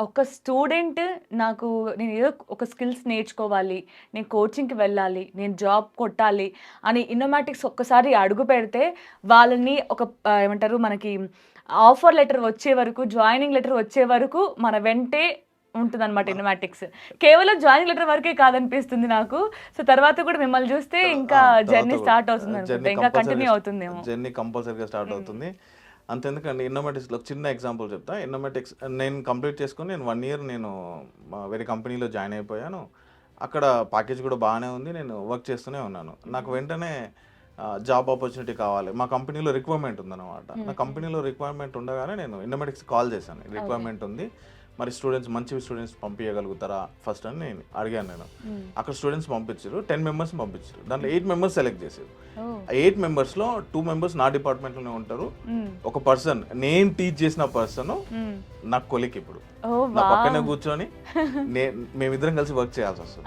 ఒక స్టూడెంట్ నాకు నేను ఏదో ఒక స్కిల్స్ నేర్చుకోవాలి, నేను కోచింగ్‌కి వెళ్ళాలి, నేను జాబ్ కొట్టాలి అని ఇన్నోమాటిక్స్ ఒక్కసారి అడుగు పెడితే వాళ్ళని ఒక ఏమంటారు మనకి ఆఫర్ లెటర్ వచ్చే వరకు, జాయినింగ్ లెటర్ వచ్చే వరకు మన వెంటే ఉంటదనమాట ఇన్నోమాటిక్స్. కేవలం జాయినింగ్ లెటర్ వరకే కాదనిపిస్తుంది నాకు. సో తర్వాత కూడా మిమ్మల్ని చూస్తే ఇంకా జర్నీ స్టార్ట్ అవుతుందనుకుంటా. ఇంకా కంటిన్యూ అవుతుందేమో. జర్నీ కంపల్సరీగా స్టార్ట్ అవుతుంది. అంతెందుకండి ఇంనోమాటిక్స్‌లో ఒక చిన్న ఎగ్జాంపుల్ చెప్తా. ఇంనోమాటిక్స్ నేను కంప్లీట్ చేసుకొని నేను 1 ఇయర్ నేను వేరే కంపెనీలో జాయిన్ అయిపోయాను. అక్కడ ప్యాకేజ్ కూడా బాగానే ఉంది. నేను వర్క్ చేస్తూనే ఉన్నాను. నాకు వెంటనే జాబ్ ఆపర్చునిటీ కావాలి. మా కంపెనీలో రిక్వైర్మెంట్ ఉందన్నమాట. నా కంపెనీలో రిక్వైర్మెంట్ ఉండగానే నేను ఇంనోమాటిక్స్‌కి కాల్ చేశాను. రిక్వైర్మెంట్ ఉంది. మరి స్టూడెంట్స్ మంచి స్టూడెంట్స్ పంపించగలుగుతారా ఫస్ట్ అని నేను అడిగాను నేను. అక్కడ స్టూడెంట్స్ పంపించారు. 10 మెంబర్స్ పంపించారు. దాంట్లో 8 మెంబర్స్ సెలెక్ట్ చేశారు. 8 మెంబర్స్లో 2 మెంబర్స్ నా డిపార్ట్మెంట్లోనే ఉంటారు. ఒక పర్సన్ నేను టీచ్ చేసిన పర్సన్ నాకు కొలిక్ ఇప్పుడు నా పక్కనే కూర్చొని మేమిద్దరం కలిసి వర్క్ చేయాల్సి వస్తుంది.